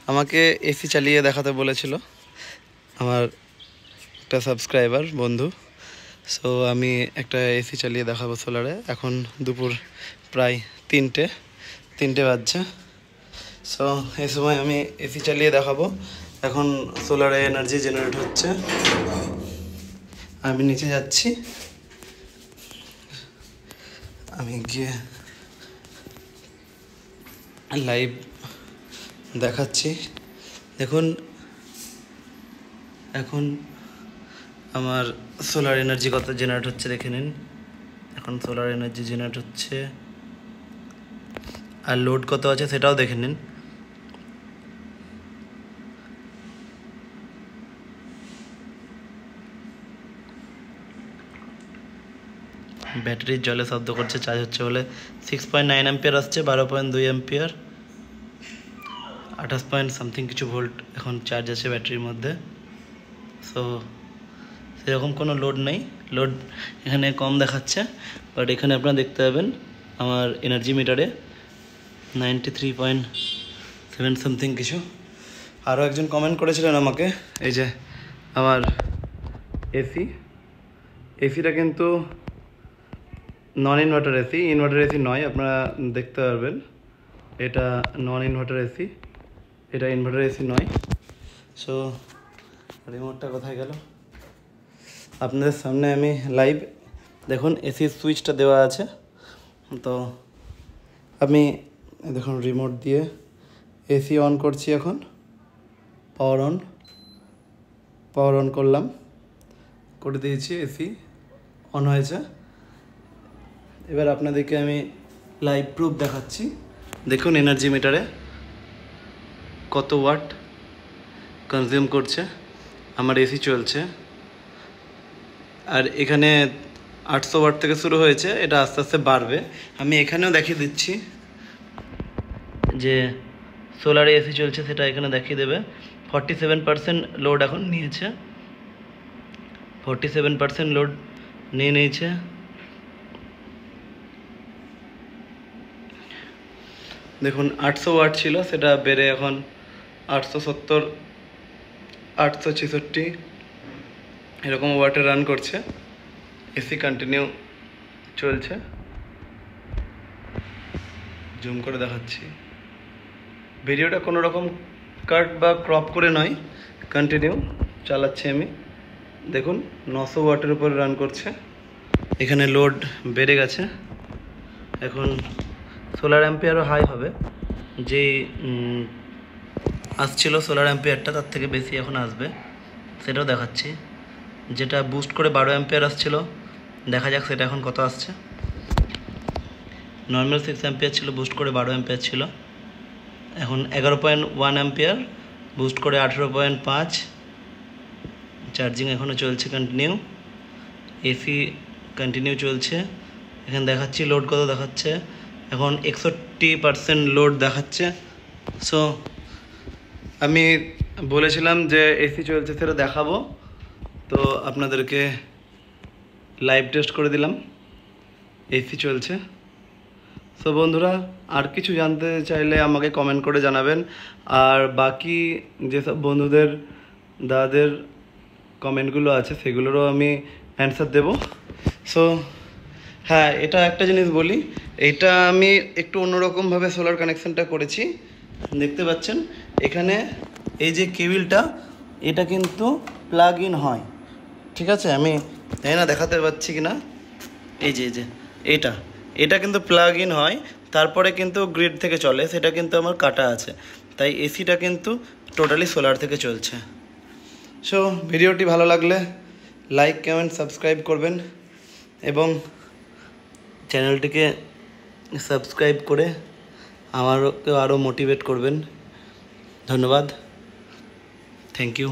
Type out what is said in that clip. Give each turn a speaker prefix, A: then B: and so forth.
A: আমাকে এসি চালিয়ে দেখাতে বলেছিল আমার একটা সাবস্ক্রাইবার বন্ধু। সো আমি একটা এসি চালিয়ে দেখাবো সোলারে। এখন দুপুর প্রায় 3টে বাজছে। সো এই সময় আমি এসি চালিয়ে দেখাবো। এখন সোলারে এনার্জি জেনারেট হচ্ছে। আমি নিচে যাচ্ছি, আমি গিয়ে লাইভ দেখাচ্ছি। দেখুন এখন আমার সোলার এনার্জি কত জেনারেট হচ্ছে দেখে নিন। এখন সোলার এনার্জি জেনারেট হচ্ছে, আর লোড কত আছে সেটাও দেখে নিন। ব্যাটারির জলে শব্দ করছে, চার্জ হচ্ছে বলে। 6.9 অ্যাম্পিয়ার আসছে, 12.2 অ্যাম্পিয়ার, 28 পয়েন্ট সামথিং কিছু ভোল্ট এখন চার্জ আছে ব্যাটারির মধ্যে। সো সেরকম কোনো লোড নেই, লোড এখানে কম দেখাচ্ছে। বাট এখানে আপনারা দেখতে পাবেন আমার এনার্জি মিটারে 93.7 সামথিং কিছু। আরও একজন কমেন্ট করেছিলেন আমাকে, এই যে আমার এসিটা কিন্তু নন ইনভার্টার এসি, ইনভার্টার এসি নয়, আপনারা দেখতে পারবেন। এটা নন ইনভার্টার এসি, এটা ইনভার্টার এসি নয়। সো রিমোটটা কোথায় গেল? আপনাদের সামনে আমি লাইভ দেখুন এসির সুইচটা দেওয়া আছে। তো আমি দেখুন রিমোট দিয়ে এসি অন করছি। এখন পাওয়ার অন করলাম, করে দিয়েছি, এসি অন হয়েছে। এবার আপনাদেরকে আমি লাইভ প্রুফ দেখাচ্ছি। দেখুন এনার্জি মিটারে কত ওয়াট কনজিউম করছে আমার এসি চলছে। আর এখানে 800 ওয়াট থেকে শুরু হয়েছে, এটা আস্তে আস্তে বাড়বে। আমি এখানেও দেখিয়ে দিচ্ছি যে সোলারে এসি চলছে, সেটা এখানে দেখিয়ে দেবে। 47% লোড এখন নিয়েছে, 47% লোড নিয়েছে। দেখুন 800 ওয়াট ছিল, সেটা বেড়ে এখন 870, 866 এরকম ওয়াটে রান করছে। এসি কন্টিনিউ চলছে, জুম করে দেখাচ্ছি। ভিডিওটা কোনো রকম কাট বা ক্রপ করে নয়, কন্টিনিউ চালাচ্ছি আমি। দেখুন 900 ওয়াটের উপর রান করছে। এখানে লোড বেড়ে গেছে, এখন সোলার অ্যাম্পিয়ারও হাই হবে। যে আসছিল সোলার অ্যাম্পিয়ারটা তার থেকে বেশি এখন আসবে, সেটাও দেখাচ্ছি। যেটা বুস্ট করে 12 অ্যাম্পিয়ার আসছিল, দেখা যাক সেটা এখন কত আসছে। নর্মাল 6 অ্যাম্পিয়ার ছিল, বুস্ট করে 12 অ্যাম্পিয়ার ছিল, এখন 11.1 অ্যাম্পিয়ার, বুস্ট করে 18.5। চার্জিং এখনও চলছে কন্টিনিউ, এসি কন্টিনিউ চলছে। এখানে দেখাচ্ছি লোড কত দেখাচ্ছে, এখন 61% লোড দেখাচ্ছে। সো আমি বলেছিলাম যে এসি চলছে সেটা দেখাবো, তো আপনাদেরকে লাইভ টেস্ট করে দিলাম, এসি চলছে। সো বন্ধুরা, আর কিছু জানতে চাইলে আমাকে কমেন্ট করে জানাবেন। আর বাকি যেসব বন্ধুদের দাদাদের কমেন্টগুলো আছে সেগুলোরও আমি অ্যান্সার দেব। সো হ্যাঁ, এটা একটা জিনিস বলি, এটা আমি একটু অন্যরকমভাবে সোলার কানেকশানটা করেছি। দেখতে পাচ্ছেন এখানে এই যে কেবিলটা, এটা কিন্তু প্লাগ ইন হয়, ঠিক আছে? আমি জানি না দেখাতে পাচ্ছি কি না, এই যে এটা কিন্তু প্লাগ ইন হয়, তারপরে কিন্তু গ্রিড থেকে চলে, সেটা কিন্তু আমার কাটা আছে। তাই এসিটা কিন্তু টোটালি সোলার থেকে চলছে। সো ভিডিওটি ভালো লাগলে লাইক, কমেন্ট, সাবস্ক্রাইব করবেন এবং চ্যানেলটিকে সাবস্ক্রাইব করে আমারও আরও মোটিভেট করবেন। ধন্যবাদ, থ্যাংক ইউ।